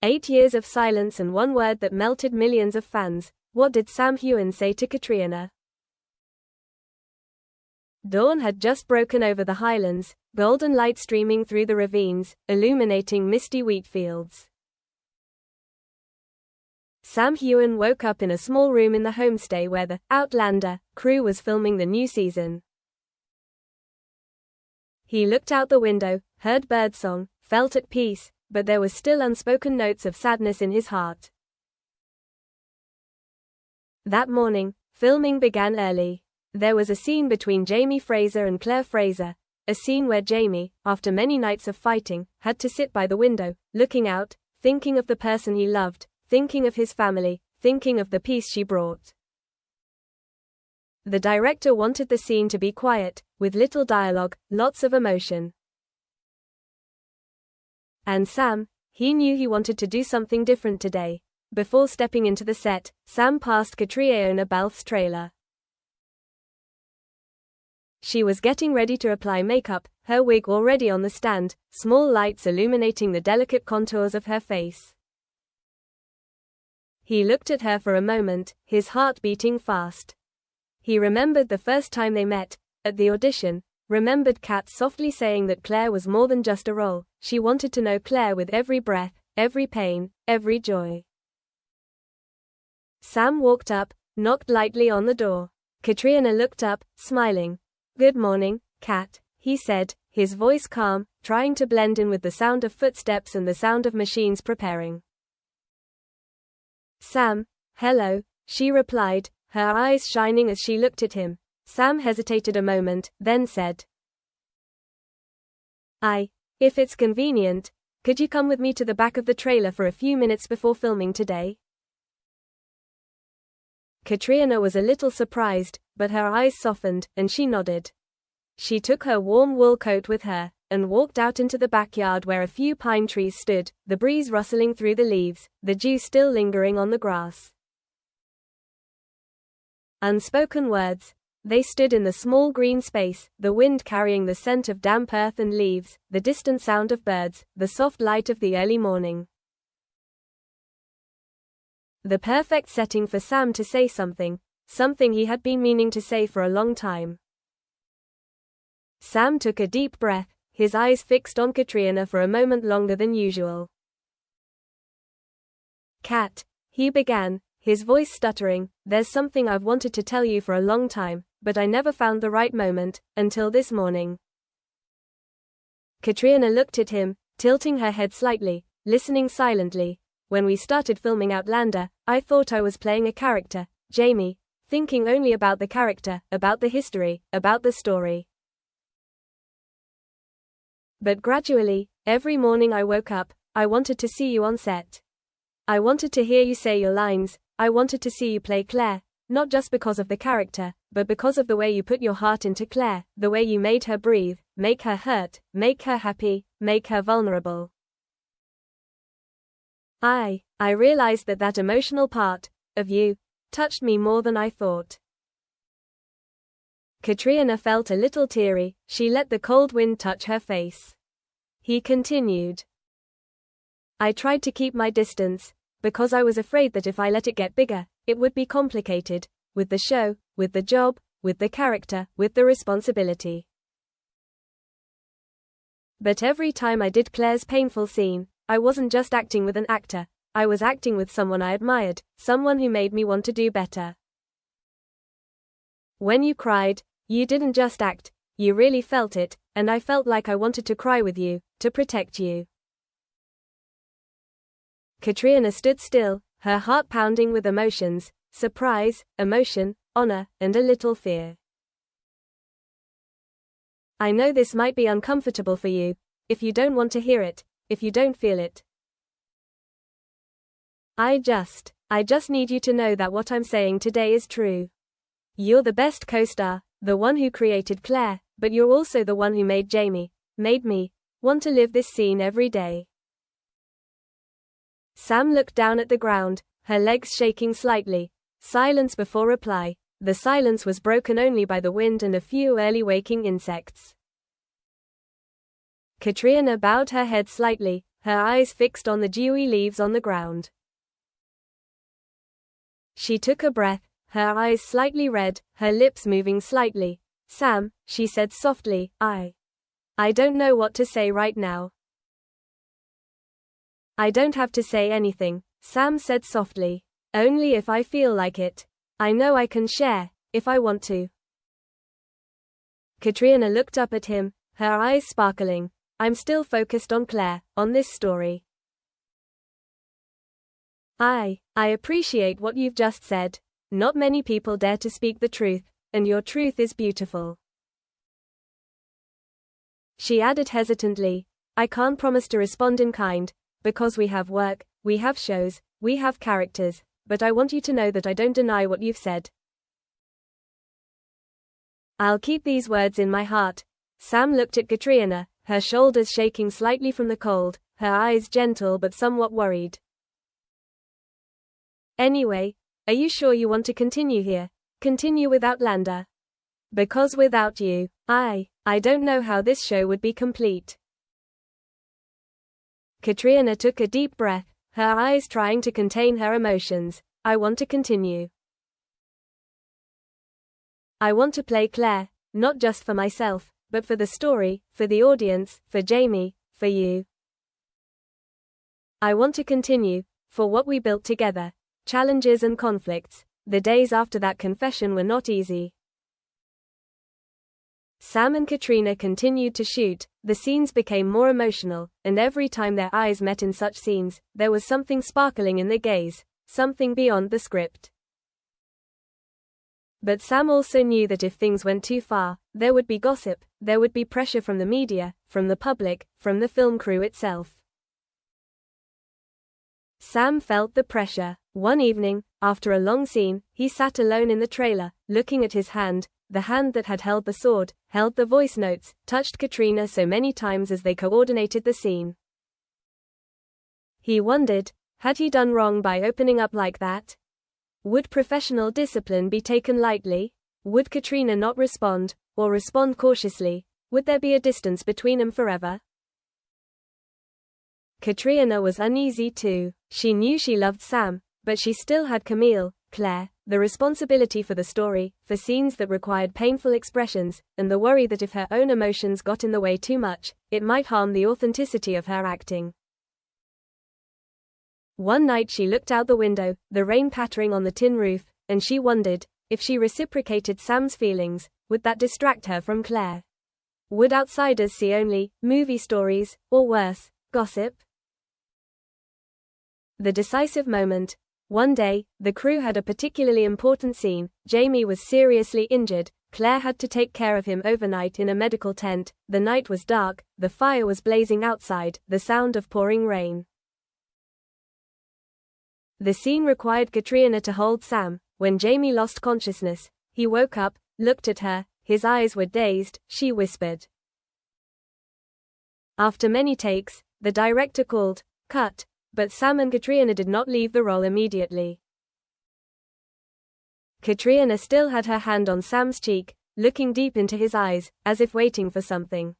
8 years of silence and one word that melted millions of fans. What did Sam Heughan say to Caitríona? Dawn had just broken over the highlands, golden light streaming through the ravines, illuminating misty wheat fields. Sam Heughan woke up in a small room in the homestay where the Outlander crew was filming the new season. He looked out the window, heard birdsong, felt at peace, but there was still unspoken notes of sadness in his heart. That morning, filming began early. There was a scene between Jamie Fraser and Claire Fraser, a scene where Jamie, after many nights of fighting, had to sit by the window, looking out, thinking of the person he loved, thinking of his family, thinking of the peace she brought. The director wanted the scene to be quiet, with little dialogue, lots of emotion. And Sam, he knew he wanted to do something different today. Before stepping into the set, Sam passed Caitríona Balfe's trailer. She was getting ready to apply makeup, her wig already on the stand, small lights illuminating the delicate contours of her face. He looked at her for a moment, his heart beating fast. He remembered the first time they met, at the audition, remembered Kat softly saying that Claire was more than just a role, she wanted to know Claire with every breath, every pain, every joy. Sam walked up, knocked lightly on the door. Caitríona looked up, smiling. "Good morning, Kat," he said, his voice calm, trying to blend in with the sound of footsteps and the sound of machines preparing. "Sam, hello," she replied, her eyes shining as she looked at him. Sam hesitated a moment, then said, If it's convenient, could you come with me to the back of the trailer for a few minutes before filming today?" Caitríona was a little surprised, but her eyes softened, and she nodded. She took her warm wool coat with her, and walked out into the backyard where a few pine trees stood, the breeze rustling through the leaves, the dew still lingering on the grass. Unspoken words. They stood in the small green space, the wind carrying the scent of damp earth and leaves, the distant sound of birds, the soft light of the early morning. The perfect setting for Sam to say something he had been meaning to say for a long time. Sam took a deep breath, his eyes fixed on Caitríona for a moment longer than usual. "Kat," he began, his voice stuttering, "there's something I've wanted to tell you for a long time, but I never found the right moment, until this morning." Caitríona looked at him, tilting her head slightly, listening silently. "When we started filming Outlander, I thought I was playing a character, Jamie, thinking only about the character, about the history, about the story. But gradually, every morning I woke up, I wanted to see you on set. I wanted to hear you say your lines, I wanted to see you play Claire, not just because of the character, but because of the way you put your heart into Claire, the way you made her breathe, make her hurt, make her happy, make her vulnerable. I realized that emotional part of you touched me more than I thought." Caitríona felt a little teary, she let the cold wind touch her face. He continued, "I tried to keep my distance, because I was afraid that if I let it get bigger, it would be complicated, with the show, with the job, with the character, with the responsibility. But every time I did Claire's painful scene, I wasn't just acting with an actor, I was acting with someone I admired, someone who made me want to do better. When you cried, you didn't just act, you really felt it, and I felt like I wanted to cry with you, to protect you." Caitríona stood still, her heart pounding with emotions, surprise, emotion, honor, and a little fear. "I know this might be uncomfortable for you, if you don't want to hear it, if you don't feel it. I just need you to know that what I'm saying today is true. You're the best co-star, the one who created Claire, but you're also the one who made Jamie, made me, want to live this scene every day." Sam looked down at the ground, her legs shaking slightly. Silence before reply. The silence was broken only by the wind and a few early waking insects. Caitríona bowed her head slightly, her eyes fixed on the dewy leaves on the ground. She took a breath, her eyes slightly red, her lips moving slightly. Sam, she said softly, I don't know what to say right now. I don't have to say anything, Sam said softly. Only if I feel like it. I know I can share, if I want to. Caitríona looked up at him, her eyes sparkling. I'm still focused on Claire, on this story. I appreciate what you've just said. Not many people dare to speak the truth, and your truth is beautiful. She added hesitantly, I can't promise to respond in kind, because we have work, we have shows, we have characters, but I want you to know that I don't deny what you've said. I'll keep these words in my heart. Sam looked at Caitríona, her shoulders shaking slightly from the cold, her eyes gentle but somewhat worried. Anyway, are you sure you want to continue here? Continue with Outlander? Because without you, I don't know how this show would be complete. Caitríona took a deep breath, her eyes trying to contain her emotions. I want to continue. I want to play Claire, not just for myself, but for the story, for the audience, for Jamie, for you. I want to continue, for what we built together. Challenges and conflicts. The days after that confession were not easy. Sam and Caitríona continued to shoot, the scenes became more emotional, and every time their eyes met in such scenes, there was something sparkling in the gaze, something beyond the script. But Sam also knew that if things went too far, there would be gossip, there would be pressure from the media, from the public, from the film crew itself. Sam felt the pressure. One evening, after a long scene, he sat alone in the trailer, looking at his hand, the hand that had held the sword, held the voice notes, touched Caitríona so many times as they coordinated the scene. He wondered, had he done wrong by opening up like that? Would professional discipline be taken lightly? Would Caitríona not respond, or respond cautiously? Would there be a distance between them forever? Caitríona was uneasy too. She knew she loved Sam, but she still had Camille, Claire, the responsibility for the story, for scenes that required painful expressions, and the worry that if her own emotions got in the way too much, it might harm the authenticity of her acting. One night she looked out the window, the rain pattering on the tin roof, and she wondered, if she reciprocated Sam's feelings, would that distract her from Claire? Would outsiders see only movie stories, or worse, gossip? The decisive moment. One day, the crew had a particularly important scene. Jamie was seriously injured. Claire had to take care of him overnight in a medical tent. The night was dark, the fire was blazing outside, the sound of pouring rain. The scene required Caitríona to hold Sam. When Jamie lost consciousness, he woke up, looked at her, his eyes were dazed, she whispered. After many takes, the director called, cut, but Sam and Caitríona did not leave the role immediately. Caitríona still had her hand on Sam's cheek, looking deep into his eyes, as if waiting for something.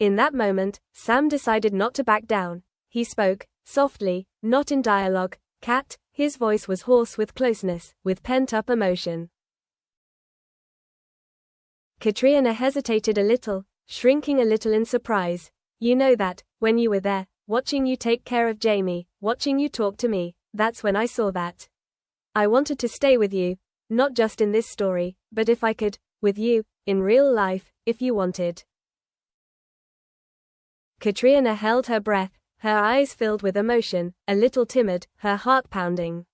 In that moment, Sam decided not to back down. He spoke, softly, not in dialogue. Cat, his voice was hoarse with closeness, with pent-up emotion. Caitríona hesitated a little, shrinking a little in surprise. You know that, when you were there, watching you take care of Jamie, watching you talk to me, that's when I saw that. I wanted to stay with you, not just in this story, but if I could, with you, in real life, if you wanted. Caitríona held her breath, her eyes filled with emotion, a little timid, her heart pounding.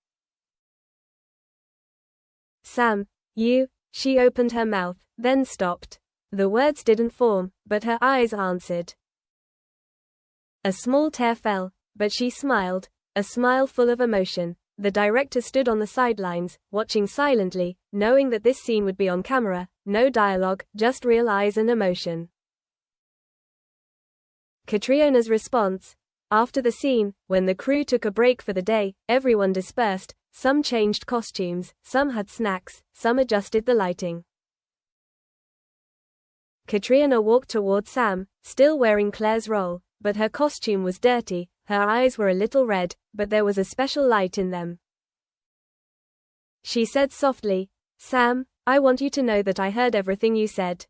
Sam, you, she opened her mouth, then stopped. The words didn't form, but her eyes answered. A small tear fell, but she smiled, a smile full of emotion. The director stood on the sidelines, watching silently, knowing that this scene would be on camera, no dialogue, just real eyes and emotion. Caitríona's response. After the scene, when the crew took a break for the day, everyone dispersed, some changed costumes, some had snacks, some adjusted the lighting. Caitríona walked toward Sam, still wearing Claire's role, but her costume was dirty, her eyes were a little red, but there was a special light in them. She said softly, "Sam, I want you to know that I heard everything you said.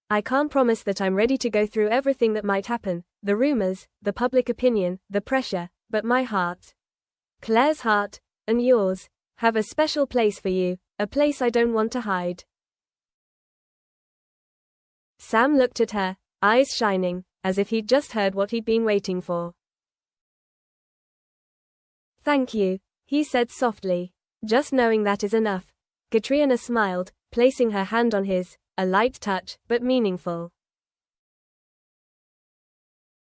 I can't promise that I'm ready to go through everything that might happen, the rumors, the public opinion, the pressure, but my heart, Claire's heart, and yours, have a special place for you, a place I don't want to hide." Sam looked at her, eyes shining, as if he'd just heard what he'd been waiting for. "Thank you," he said softly. "Just knowing that is enough." Caitríona smiled, placing her hand on his, a light touch, but meaningful.